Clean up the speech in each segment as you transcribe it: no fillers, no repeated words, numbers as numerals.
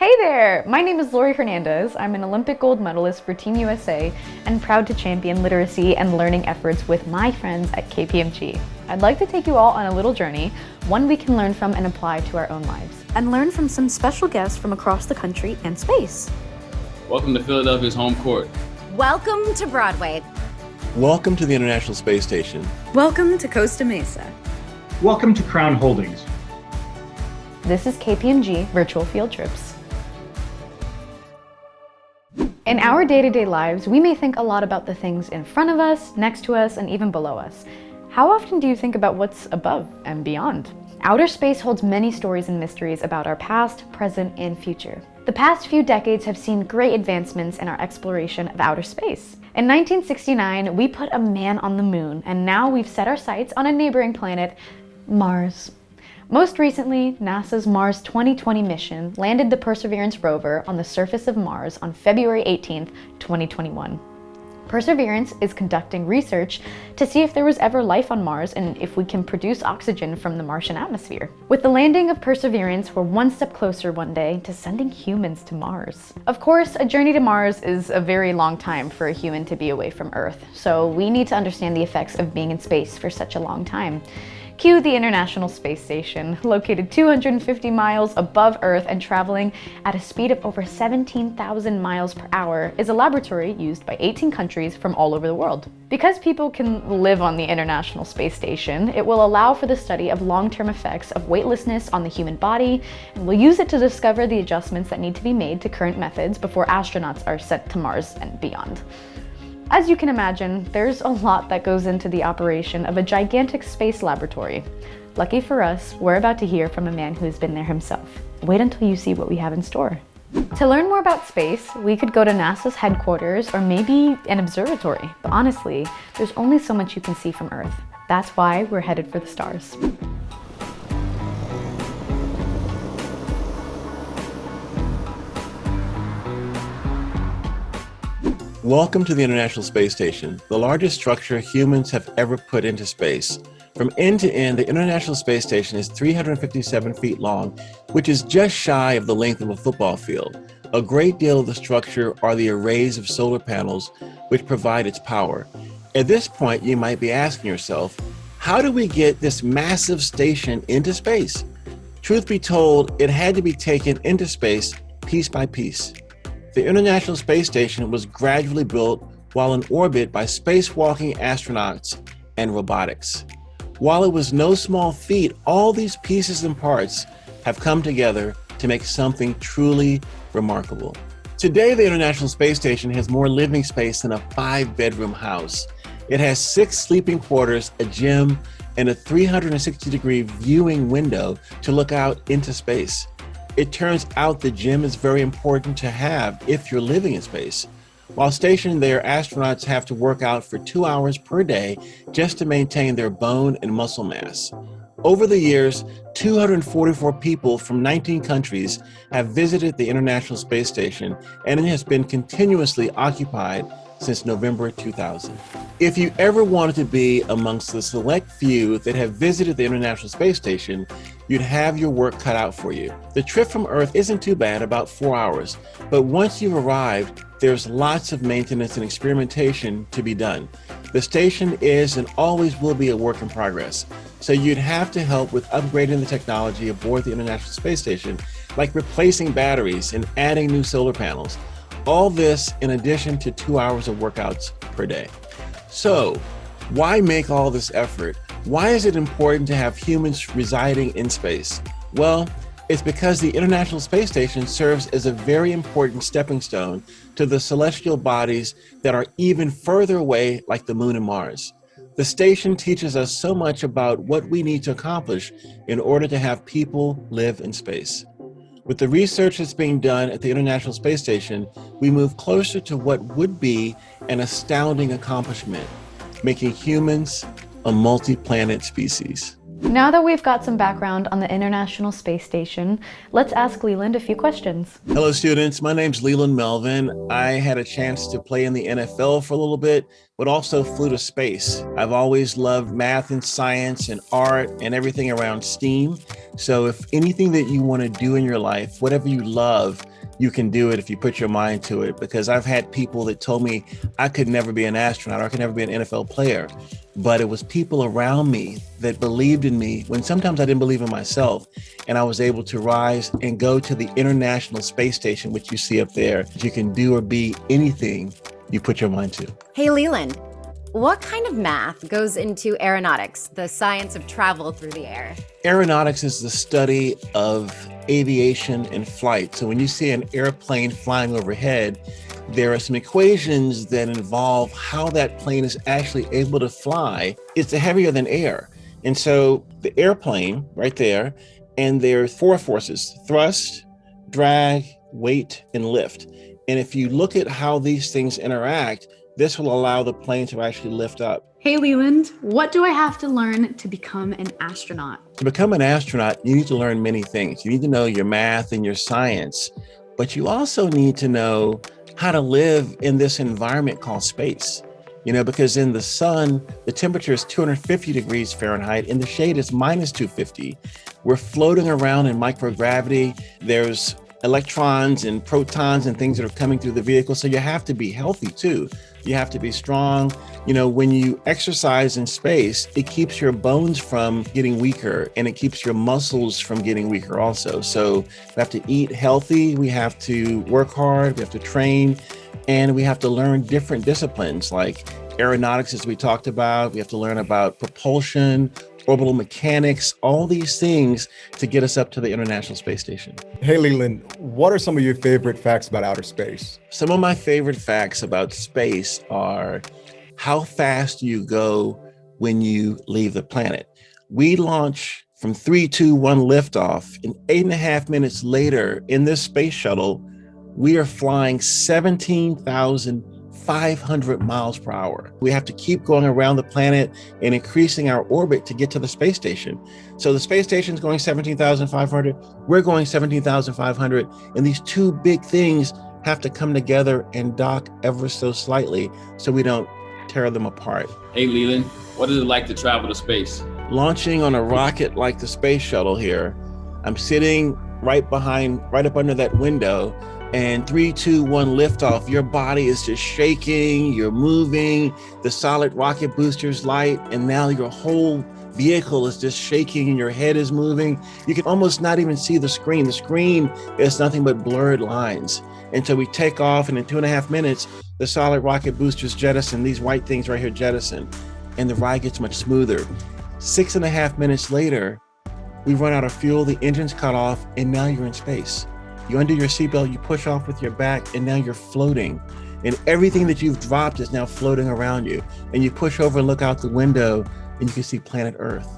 Hey there! My name is Laurie Hernandez. I'm an Olympic gold medalist for Team USA and proud to champion literacy and learning efforts with my friends at Kpmg. I'd like to take you all on a little journey, one we can learn from and apply to our own lives, and learn from some special guests from across the country and space. Welcome to Philadelphia's home court. Welcome to Broadway. Welcome to the International Space Station. Welcome to Costa Mesa. Welcome to Crown Holdings. This is Kpmg Virtual Field Trips. In our day-to-day lives, we may think a lot about the things in front of us, next to us, and even below us. How often do you think about what's above and beyond? Outer space holds many stories and mysteries about our past, present, and future. The past few decades have seen great advancements in our exploration of outer space. In 1969, we put a man on the moon, and now we've set our sights on a neighboring planet, Mars. Most recently, NASA's Mars 2020 mission landed the Perseverance rover on the surface of Mars on February 18, 2021. Perseverance is conducting research to see if there was ever life on Mars and if we can produce oxygen from the Martian atmosphere. With the landing of Perseverance, we're one step closer one day to sending humans to Mars. Of course, a journey to Mars is a very long time for a human to be away from Earth, so we need to understand the effects of being in space for such a long time. Cue the International Space Station, located 250 miles above Earth and traveling at a speed of over 17,000 miles per hour, is a laboratory used by 18 countries from all over the world. Because people can live on the International Space Station, it will allow for the study of long-term effects of weightlessness on the human body, and we'll use it to discover the adjustments that need to be made to current methods before astronauts are sent to Mars and beyond. As you can imagine, there's a lot that goes into the operation of a gigantic space laboratory. Lucky for us, we're about to hear from a man who's been there himself. Wait until you see what we have in store. To learn more about space, we could go to NASA's headquarters or maybe an observatory. But honestly, there's only so much you can see from Earth. That's why we're headed for the stars. Welcome to the International Space Station, the largest structure humans have ever put into space. From end to end, the International Space Station is 357 feet long, which is just shy of the length of a football field. A great deal of the structure are the arrays of solar panels which provide its power. At this point, you might be asking yourself, how do we get this massive station into space? Truth be told, it had to be taken into space piece by piece. The International Space Station was gradually built while in orbit by spacewalking astronauts and robotics. While it was no small feat, all these pieces and parts have come together to make something truly remarkable. Today, the International Space Station has more living space than a 5-bedroom house. It has 6 sleeping quarters, a gym, and a 360-degree viewing window to look out into space. It turns out the gym is very important to have if you're living in space. While stationed there, astronauts have to work out for 2 hours per day just to maintain their bone and muscle mass. Over the years, 244 people from 19 countries have visited the International Space Station, and it has been continuously occupied since November 2000. If you ever wanted to be amongst the select few that have visited the International Space Station, you'd have your work cut out for you. The trip from Earth isn't too bad, about 4 hours, but once you've arrived, there's lots of maintenance and experimentation to be done. The station is and always will be a work in progress, so you'd have to help with upgrading the technology aboard the International Space Station, like replacing batteries and adding new solar panels. All this in addition to 2 hours of workouts per day. So, why make all this effort? Why is it important to have humans residing in space? Well, it's because the International Space Station serves as a very important stepping stone to the celestial bodies that are even further away, like the Moon and Mars. The station teaches us so much about what we need to accomplish in order to have people live in space. With the research that's being done at the International Space Station, we move closer to what would be an astounding accomplishment, making humans a multi-planet species. Now that we've got some background on the International Space Station, let's ask Leland a few questions. Hello, students. My name's Leland Melvin. I had a chance to play in the NFL for a little bit, but also flew to space. I've always loved math and science and art and everything around STEAM. So if anything that you want to do in your life, whatever you love, you can do it if you put your mind to it, because I've had people that told me I could never be an astronaut or I could never be an NFL player. But it was people around me that believed in me when sometimes I didn't believe in myself. And I was able to rise and go to the International Space Station, which you see up there. You can do or be anything you put your mind to. Hey, Leland, what kind of math goes into aeronautics, the science of travel through the air? Aeronautics is the study of aviation and flight. So when you see an airplane flying overhead, there are some equations that involve how that plane is actually able to fly. It's heavier than air. And so the airplane right there, and there are four forces: thrust, drag, weight, and lift. And if you look at how these things interact, this will allow the plane to actually lift up. Hey Leland, what do I have to learn to become an astronaut? To become an astronaut, you need to learn many things. You need to know your math and your science, but you also need to know how to live in this environment called space. Because in the sun, the temperature is 250 degrees Fahrenheit, in the shade it's minus 250. We're floating around in microgravity. There's electrons and protons and things that are coming through the vehicle. So you have to be healthy too. You have to be strong. When you exercise in space, it keeps your bones from getting weaker and it keeps your muscles from getting weaker also. So we have to eat healthy. We have to work hard. We have to train, and we have to learn different disciplines like aeronautics, as we talked about. We have to learn about propulsion, orbital mechanics, all these things to get us up to the International Space Station. Hey Leland, what are some of your favorite facts about outer space? Some of my favorite facts about space are how fast you go when you leave the planet. We launch from 3, 2, 1 liftoff, and 8.5 minutes later in this space shuttle, we are flying 17,500 miles per hour. We have to keep going around the planet and increasing our orbit to get to the space station. So the space station is going 17,500, we're going 17,500, and these two big things have to come together and dock ever so slightly so we don't tear them apart. Hey, Leland, what is it like to travel to space? Launching on a rocket like the space shuttle here, I'm sitting right up under that window, and 3, 2, 1 liftoff, your body is just shaking, you're moving, the solid rocket boosters light, and now your whole vehicle is just shaking and your head is moving. You can almost not even see the screen. The screen is nothing but blurred lines. And so we take off, and in 2.5 minutes, the solid rocket boosters jettison, these white things right here jettison, and the ride gets much smoother. 6.5 minutes later, we run out of fuel, the engine's cut off, and now you're in space. You undo your seatbelt, you push off with your back, and now you're floating. And everything that you've dropped is now floating around you. And you push over and look out the window, and you can see planet Earth.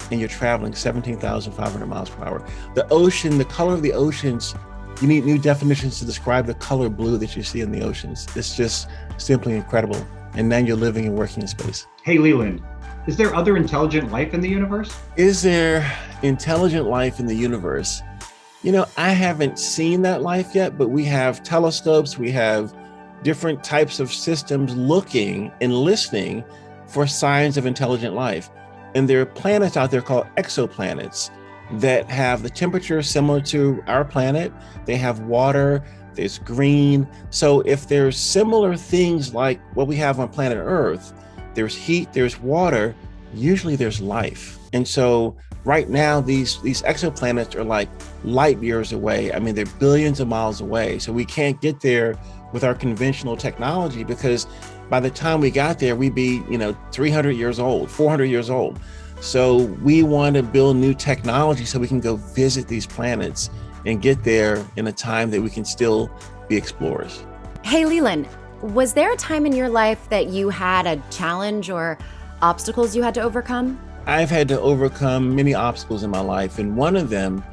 And you're traveling 17,500 miles per hour. The ocean, the color of the oceans, you need new definitions to describe the color blue that you see in the oceans. It's just simply incredible. And now you're living and working in space. Hey, Leland, is there other intelligent life in the universe? Is there intelligent life in the universe? I haven't seen that life yet, but we have telescopes, we have different types of systems looking and listening for signs of intelligent life. And there are planets out there called exoplanets that have the temperature similar to our planet. They have water, there's green. So if there's similar things like what we have on planet Earth, there's heat, there's water, usually there's life. And so right now, these exoplanets are like light years away. I mean, they're billions of miles away. So we can't get there with our conventional technology, because by the time we got there, we'd be, 300 years old, 400 years old. So we want to build new technology so we can go visit these planets and get there in a time that we can still be explorers. Hey, Leland, was there a time in your life that you had a challenge or obstacles you had to overcome? I've had to overcome many obstacles in my life, and one of them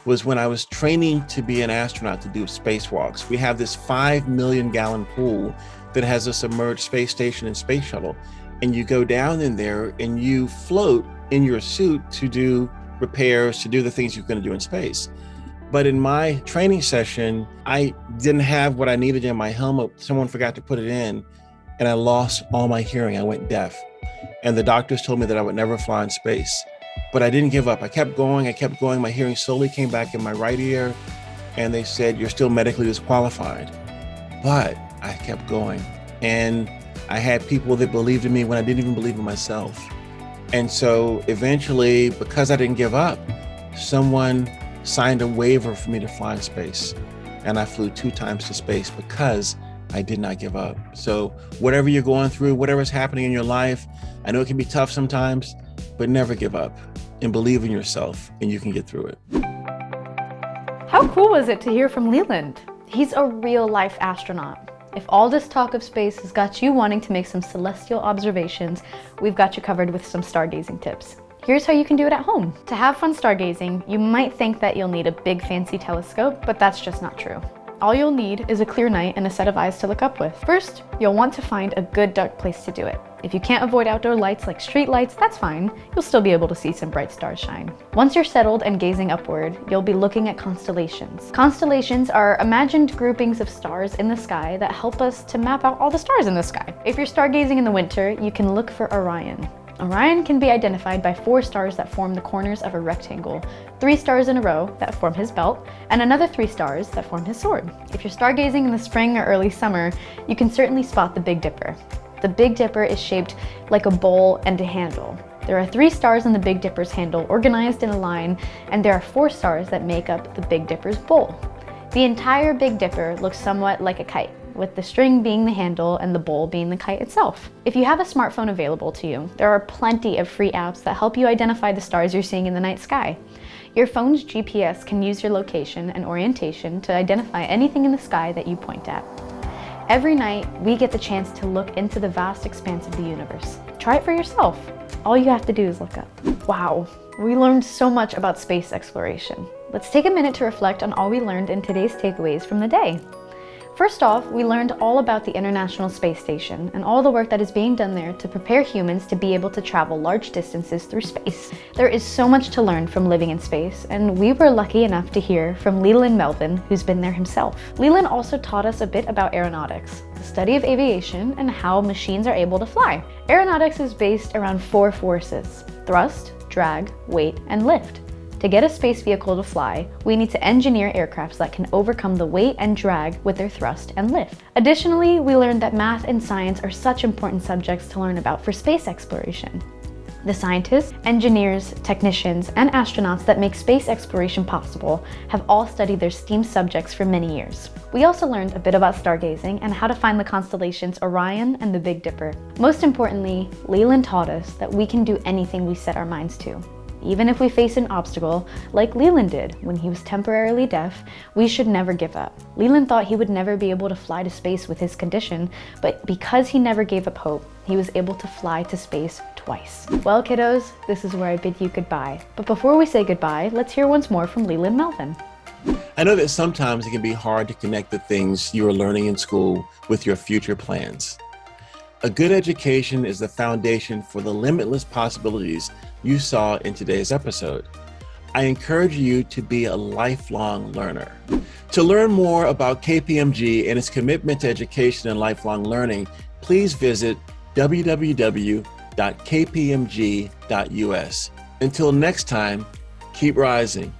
was when I was training to be an astronaut to do spacewalks. We have this 5 million gallon pool that has a submerged space station and space shuttle, and you go down in there and you float in your suit to do repairs, to do the things you're going to do in space. But in my training session, I didn't have what I needed in my helmet. Someone forgot to put it in, and I lost all my hearing. I went deaf. And the doctors told me that I would never fly in space. But I didn't give up. I kept going. My hearing slowly came back in my right ear, and they said, "You're still medically disqualified." But I kept going. And I had people that believed in me when I didn't even believe in myself. And so eventually, because I didn't give up, someone signed a waiver for me to fly in space. And I flew 2 times to space because I did not give up. So whatever you're going through, whatever's happening in your life, I know it can be tough sometimes, but never give up and believe in yourself, and you can get through it. How cool was it to hear from Leland? He's a real-life astronaut. If all this talk of space has got you wanting to make some celestial observations, we've got you covered with some stargazing tips. Here's how you can do it at home. To have fun stargazing, you might think that you'll need a big fancy telescope, but that's just not true. All you'll need is a clear night and a set of eyes to look up with. First, you'll want to find a good dark place to do it. If you can't avoid outdoor lights like street lights, that's fine. You'll still be able to see some bright stars shine. Once you're settled and gazing upward, you'll be looking at constellations. Constellations are imagined groupings of stars in the sky that help us to map out all the stars in the sky. If you're stargazing in the winter, you can look for Orion. Orion can be identified by 4 stars that form the corners of a rectangle, 3 stars in a row that form his belt, and another 3 stars that form his sword. If you're stargazing in the spring or early summer, you can certainly spot the Big Dipper. The Big Dipper is shaped like a bowl and a handle. There are 3 stars in the Big Dipper's handle organized in a line, and there are 4 stars that make up the Big Dipper's bowl. The entire Big Dipper looks somewhat like a kite, with the string being the handle and the bowl being the kite itself. If you have a smartphone available to you, there are plenty of free apps that help you identify the stars you're seeing in the night sky. Your phone's GPS can use your location and orientation to identify anything in the sky that you point at. Every night, we get the chance to look into the vast expanse of the universe. Try it for yourself. All you have to do is look up. Wow, we learned so much about space exploration. Let's take a minute to reflect on all we learned in today's takeaways from the day. First off, we learned all about the International Space Station and all the work that is being done there to prepare humans to be able to travel large distances through space. There is so much to learn from living in space, and we were lucky enough to hear from Leland Melvin, who's been there himself. Leland also taught us a bit about aeronautics, the study of aviation and how machines are able to fly. Aeronautics is based around 4 forces: thrust, drag, weight, and lift. To get a space vehicle to fly, we need to engineer aircrafts that can overcome the weight and drag with their thrust and lift. Additionally, we learned that math and science are such important subjects to learn about for space exploration. The scientists, engineers, technicians, and astronauts that make space exploration possible have all studied their STEAM subjects for many years. We also learned a bit about stargazing and how to find the constellations Orion and the Big Dipper. Most importantly, Leland taught us that we can do anything we set our minds to. Even if we face an obstacle, like Leland did when he was temporarily deaf, we should never give up. Leland thought he would never be able to fly to space with his condition, but because he never gave up hope, he was able to fly to space twice. Well, kiddos, this is where I bid you goodbye. But before we say goodbye, let's hear once more from Leland Melvin. I know that sometimes it can be hard to connect the things you are learning in school with your future plans. A good education is the foundation for the limitless possibilities you saw in today's episode. I encourage you to be a lifelong learner. To learn more about KPMG and its commitment to education and lifelong learning, please visit www.kpmg.us. Until next time, keep rising.